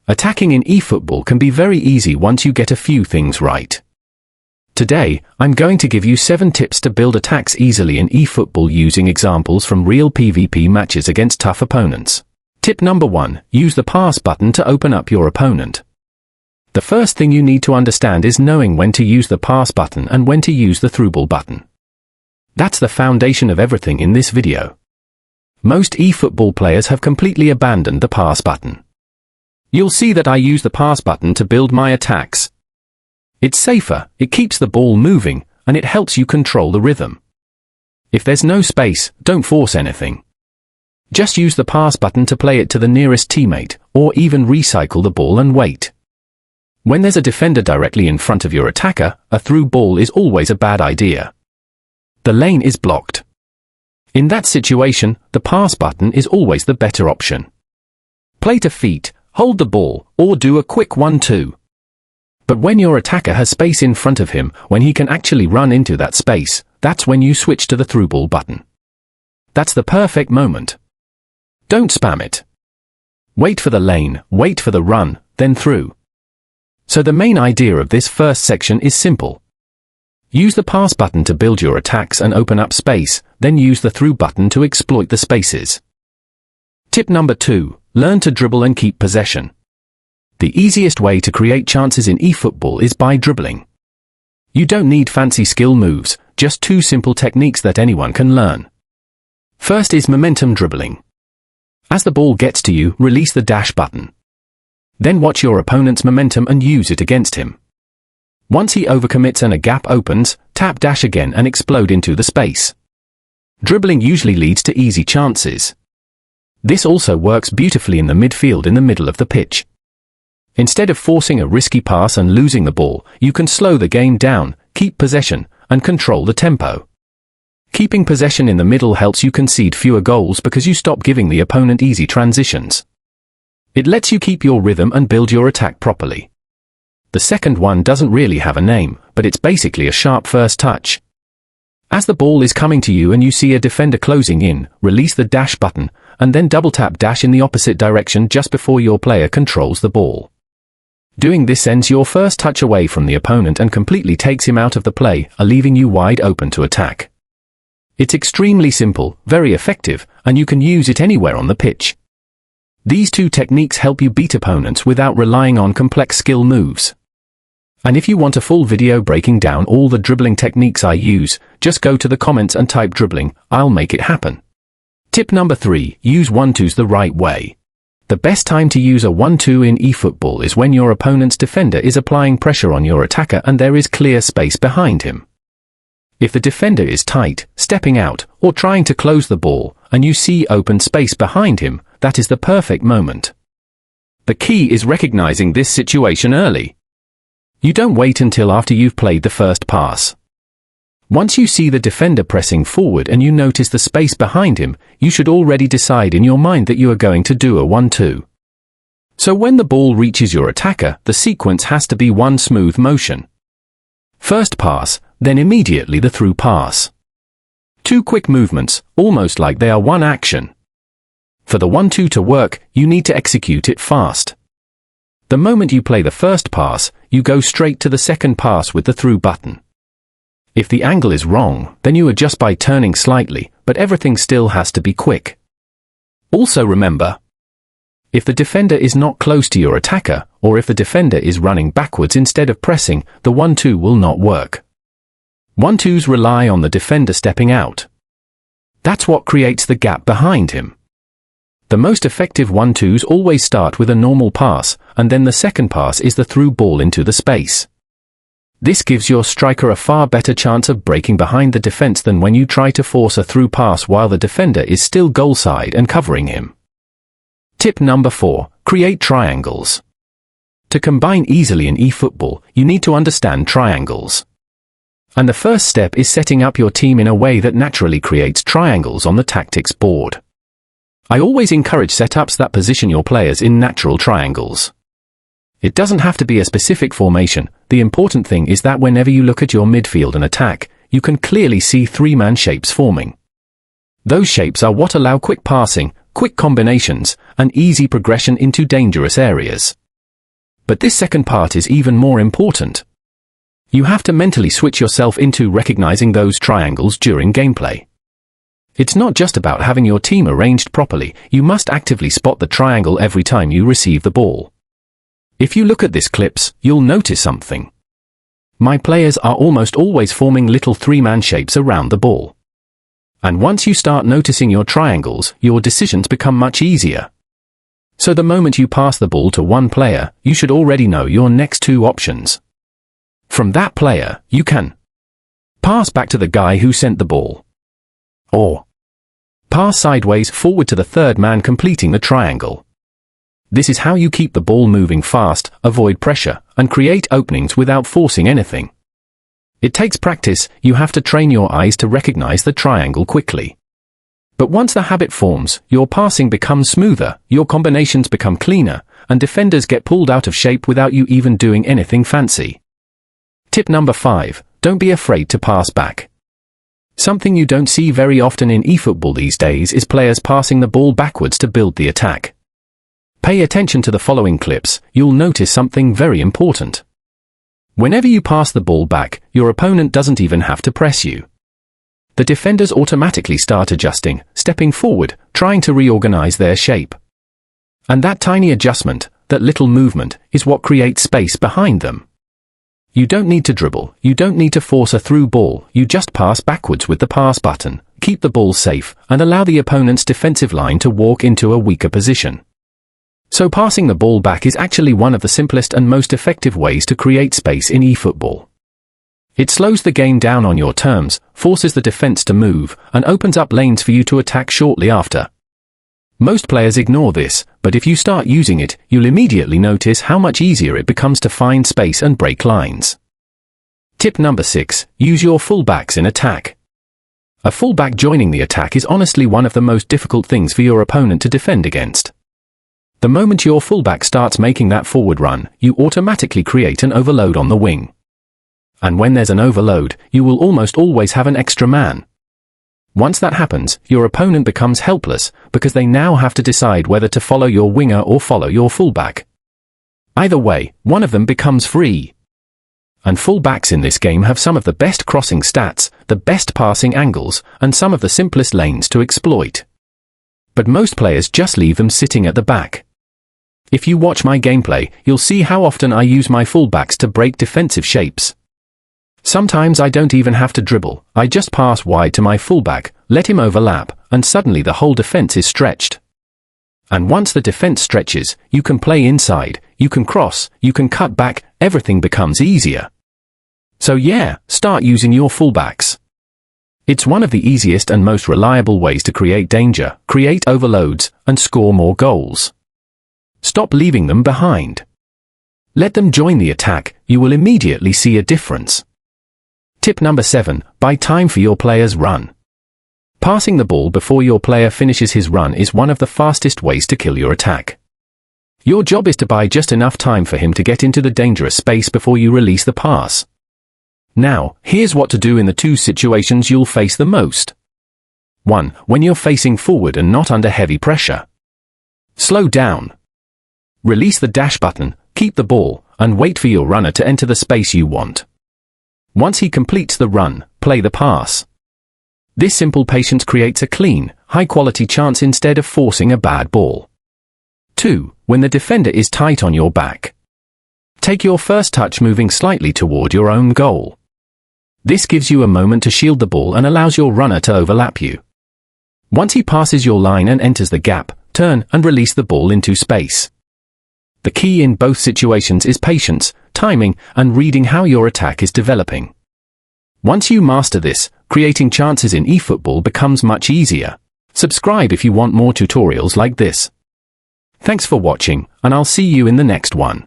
Attacking in eFootball can be very easy once you get a few things right. Today, I'm going to give you 7 tips to build attacks easily in eFootball using examples from real PvP matches against tough opponents. Tip number 1, use the pass button to open up your opponent. The first thing you need to understand is knowing when to use the pass button and when to use the throughball button. That's the foundation of everything in this video. Most eFootball players have completely abandoned the pass button. You'll see that I use the pass button to build my attacks. It's safer, it keeps the ball moving, and it helps you control the rhythm. If there's no space, don't force anything. Just use the pass button to play it to the nearest teammate, or even recycle the ball and wait. When there's a defender directly in front of your attacker, a through ball is always a bad idea. The lane is blocked. In that situation, the pass button is always the better option. Play to feet, hold the ball, or do a quick 1-2. But when your attacker has space in front of him, when he can actually run into that space, that's when you switch to the through ball button. That's the perfect moment. Don't spam it. Wait for the lane, wait for the run, then through. So the main idea of this first section is simple. Use the pass button to build your attacks and open up space, then use the through button to exploit the spaces. Tip number 2, learn to dribble and keep possession. The easiest way to create chances in eFootball is by dribbling. You don't need fancy skill moves, just 2 simple techniques that anyone can learn. First is momentum dribbling. As the ball gets to you, release the dash button. Then watch your opponent's momentum and use it against him. Once he overcommits and a gap opens, tap dash again and explode into the space. Dribbling usually leads to easy chances. This also works beautifully in the midfield in the middle of the pitch. Instead of forcing a risky pass and losing the ball, you can slow the game down, keep possession, and control the tempo. Keeping possession in the middle helps you concede fewer goals because you stop giving the opponent easy transitions. It lets you keep your rhythm and build your attack properly. The second one doesn't really have a name, but it's basically a sharp first touch. As the ball is coming to you and you see a defender closing in, release the dash button, and then double tap dash in the opposite direction just before your player controls the ball. Doing this sends your first touch away from the opponent and completely takes him out of the play, leaving you wide open to attack. It's extremely simple, very effective, and you can use it anywhere on the pitch. These 2 techniques help you beat opponents without relying on complex skill moves. And if you want a full video breaking down all the dribbling techniques I use, just go to the comments and type dribbling, I'll make it happen. Tip number 3, use 1-2s the right way. The best time to use a 1-2 in eFootball is when your opponent's defender is applying pressure on your attacker and there is clear space behind him. If the defender is tight, stepping out, or trying to close the ball, and you see open space behind him, that is the perfect moment. The key is recognizing this situation early. You don't wait until after you've played the first pass. Once you see the defender pressing forward and you notice the space behind him, you should already decide in your mind that you are going to do a 1-2. So when the ball reaches your attacker, the sequence has to be one smooth motion. First pass, then immediately the through pass. 2 quick movements, almost like they are one action. For the 1-2 to work, you need to execute it fast. The moment you play the first pass, you go straight to the second pass with the through button. If the angle is wrong, then you adjust by turning slightly, but everything still has to be quick. Also remember, if the defender is not close to your attacker, or if the defender is running backwards instead of pressing, the 1-2 will not work. 1-2s rely on the defender stepping out. That's what creates the gap behind him. The most effective 1-2s always start with a normal pass, and then the second pass is the through ball into the space. This gives your striker a far better chance of breaking behind the defense than when you try to force a through pass while the defender is still goal side and covering him. Tip number 4, create triangles. To combine easily in eFootball, you need to understand triangles. And the first step is setting up your team in a way that naturally creates triangles on the tactics board. I always encourage setups that position your players in natural triangles. It doesn't have to be a specific formation, the important thing is that whenever you look at your midfield and attack, you can clearly see 3-man shapes forming. Those shapes are what allow quick passing, quick combinations, and easy progression into dangerous areas. But this second part is even more important. You have to mentally switch yourself into recognizing those triangles during gameplay. It's not just about having your team arranged properly, you must actively spot the triangle every time you receive the ball. If you look at these clips, you'll notice something. My players are almost always forming little three-man shapes around the ball. And once you start noticing your triangles, your decisions become much easier. So the moment you pass the ball to one player, you should already know your next two options. From that player, you can pass back to the guy who sent the ball, or pass sideways forward to the third man completing the triangle. This is how you keep the ball moving fast, avoid pressure, and create openings without forcing anything. It takes practice, you have to train your eyes to recognize the triangle quickly. But once the habit forms, your passing becomes smoother, your combinations become cleaner, and defenders get pulled out of shape without you even doing anything fancy. Tip number 5, don't be afraid to pass back. Something you don't see very often in eFootball these days is players passing the ball backwards to build the attack. Pay attention to the following clips, you'll notice something very important. Whenever you pass the ball back, your opponent doesn't even have to press you. The defenders automatically start adjusting, stepping forward, trying to reorganize their shape. And that tiny adjustment, that little movement, is what creates space behind them. You don't need to dribble, you don't need to force a through ball, you just pass backwards with the pass button, keep the ball safe, and allow the opponent's defensive line to walk into a weaker position. So passing the ball back is actually one of the simplest and most effective ways to create space in eFootball. It slows the game down on your terms, forces the defense to move, and opens up lanes for you to attack shortly after. Most players ignore this, but if you start using it, you'll immediately notice how much easier it becomes to find space and break lines. Tip number 6, use your fullbacks in attack. A fullback joining the attack is honestly one of the most difficult things for your opponent to defend against. The moment your fullback starts making that forward run, you automatically create an overload on the wing. And when there's an overload, you will almost always have an extra man. Once that happens, your opponent becomes helpless, because they now have to decide whether to follow your winger or follow your fullback. Either way, one of them becomes free. And fullbacks in this game have some of the best crossing stats, the best passing angles, and some of the simplest lanes to exploit. But most players just leave them sitting at the back. If you watch my gameplay, you'll see how often I use my fullbacks to break defensive shapes. Sometimes I don't even have to dribble, I just pass wide to my fullback, let him overlap, and suddenly the whole defense is stretched. And once the defense stretches, you can play inside, you can cross, you can cut back, everything becomes easier. So yeah, start using your fullbacks. It's one of the easiest and most reliable ways to create danger, create overloads, and score more goals. Stop leaving them behind. Let them join the attack, you will immediately see a difference. Tip number 7, buy time for your player's run. Passing the ball before your player finishes his run is one of the fastest ways to kill your attack. Your job is to buy just enough time for him to get into the dangerous space before you release the pass. Now, here's what to do in the two situations you'll face the most. 1. When you're facing forward and not under heavy pressure. Slow down. Release the dash button, keep the ball, and wait for your runner to enter the space you want. Once he completes the run, play the pass. This simple patience creates a clean, high-quality chance instead of forcing a bad ball. 2. When the defender is tight on your back. Take your first touch moving slightly toward your own goal. This gives you a moment to shield the ball and allows your runner to overlap you. Once he passes your line and enters the gap, turn and release the ball into space. The key in both situations is patience, timing, and reading how your attack is developing. Once you master this, creating chances in eFootball becomes much easier. Subscribe if you want more tutorials like this. Thanks for watching, and I'll see you in the next one.